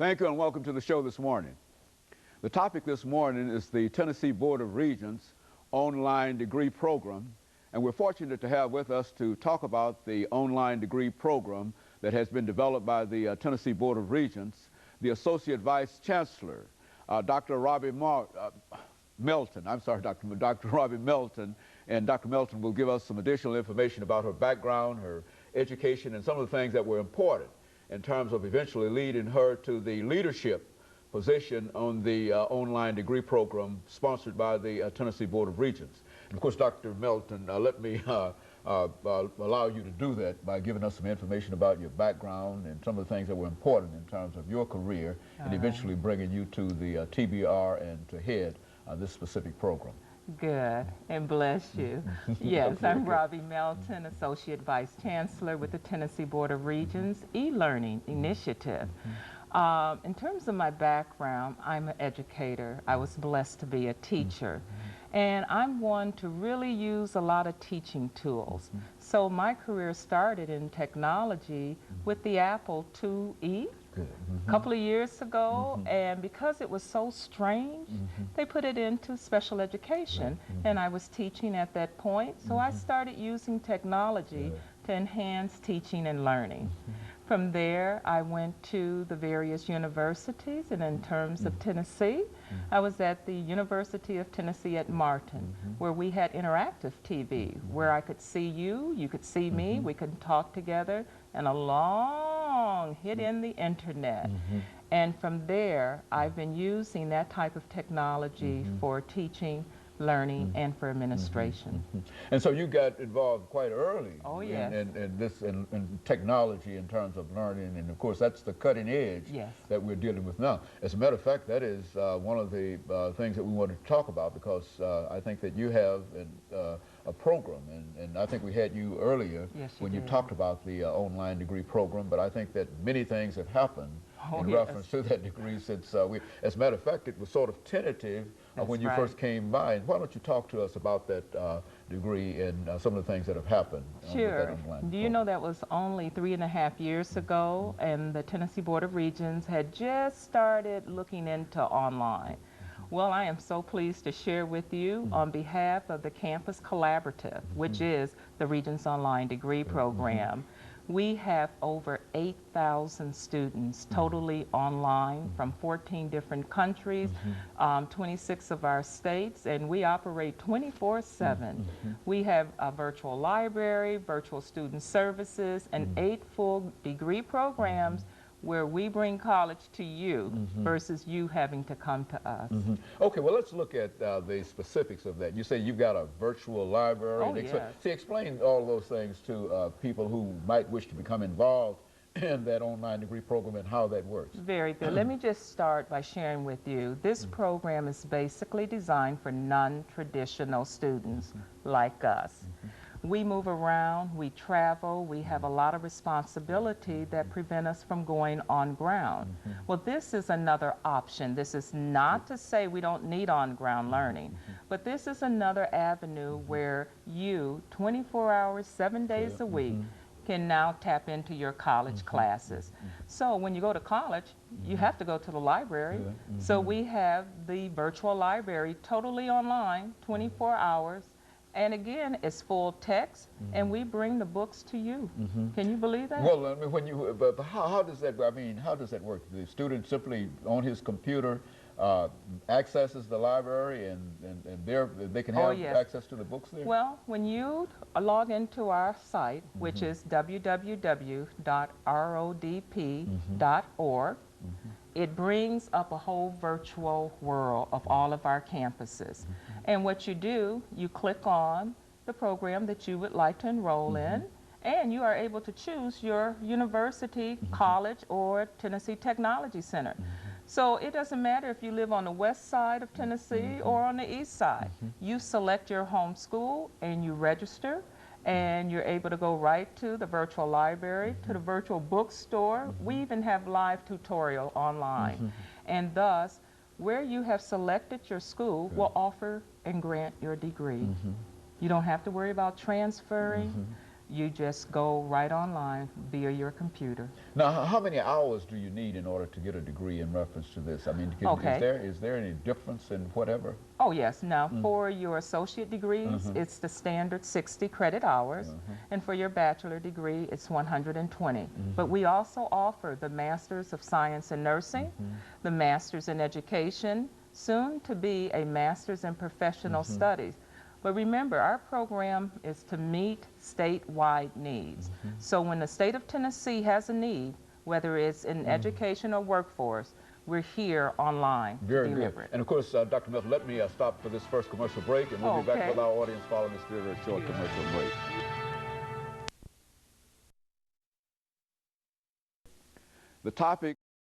Thank you and welcome to the show this morning. The topic this morning is the Tennessee Board of Regents online degree program, and we're fortunate to have with us to talk about the online degree program that has been developed by the Tennessee Board of Regents, the Associate Vice Chancellor, Dr. Melton. I'm sorry, Dr. Robbie Melton, and Dr. Melton will give us some additional information about her background, her education, and some of the things that were important in terms of eventually leading her to the leadership position on the online degree program sponsored by the Tennessee Board of Regents. And of course, Dr. Melton, let me allow you to do that by giving us some information about your background and some of the things that were important in terms of your career and eventually bringing you to the TBR and to head this specific program. Good, and bless you. Yes, I'm Robbie Melton, Associate Vice Chancellor with the Tennessee Board of Regents e-learning initiative. In terms of my background, I'm an educator. I was blessed to be a teacher. And I'm one to really use a lot of teaching tools. So my career started in technology with the Apple IIe. A couple of years ago, and because it was so strange, they put it into special education, and I was teaching at that point, so I started using technology to enhance teaching and learning. From there, I went to the various universities, and in terms of Tennessee, I was at the University of Tennessee at Martin, where we had interactive TV, where I could see you, you could see me, we could talk together, and a long hit in the internet. And from there, I've been using that type of technology for teaching, learning, and for administration. And so you got involved quite early in technology in terms of learning, and of course that's the cutting edge that we're dealing with now. As a matter of fact, that is one of the things that we wanted to talk about, because I think that you have a program, and I think we had you earlier when you talked about the online degree program, but I think that many things have happened in reference to that degree since as a matter of fact, it was sort of tentative when you first came by. And why don't you talk to us about that degree and some of the things that have happened with that online program? Do you know that was only 3.5 years ago, and the Tennessee Board of Regents had just started looking into online. Well, I am so pleased to share with you on behalf of the Campus Collaborative, which is the Regents Online Degree Program. We have over 8,000 students totally online from 14 different countries, 26 of our states, and we operate 24/7. We have a virtual library, virtual student services, and 8 full degree programs where we bring college to you versus you having to come to us. Okay, well, let's look at the specifics of that. You say you've got a virtual library. Oh, yes. See, explain all those things to people who might wish to become involved in that online degree program and how that works. Very good. Let me just start by sharing with you. This program is basically designed for non-traditional students like us. We move around, we travel, we have a lot of responsibility that prevent us from going on ground. Well, this is another option. This is not to say we don't need on-ground learning, but this is another avenue where you, 24 hours, 7 days a week, can now tap into your college classes. So when you go to college, you have to go to the library. So we have the virtual library totally online, 24 hours. And again, it's full text, and we bring the books to you. Can you believe that? Well, I mean, but how does that? I mean, how does that work? The student simply on his computer accesses the library, and they can have access to the books there. Well, when you log into our site, which is www.rodp.org. It brings up a whole virtual world of all of our campuses. And what you do, you click on the program that you would like to enroll in, and you are able to choose your university, college, or Tennessee Technology Center. So it doesn't matter if you live on the west side of Tennessee or on the east side. You select your home school and you register, and you're able to go right to the virtual library, to the virtual bookstore. We even have live tutorial online. And thus, where you have selected your school will offer and grant your degree. You don't have to worry about transferring. You just go right online via your computer. Now, how many hours do you need in order to get a degree in reference to this? I mean, is there any difference in whatever? Oh, yes. Now, for your associate degrees, it's the standard 60 credit hours, and for your bachelor degree, it's 120. But we also offer the Masters of Science in Nursing, the Masters in Education, soon to be a Masters in Professional Studies. But remember, our program is to meet statewide needs. So when the state of Tennessee has a need, whether it's in education or workforce, we're here online to deliver it. And of course, Dr. Melton, let me stop for this first commercial break, and we'll be back with our audience following this very, very short commercial break. The topic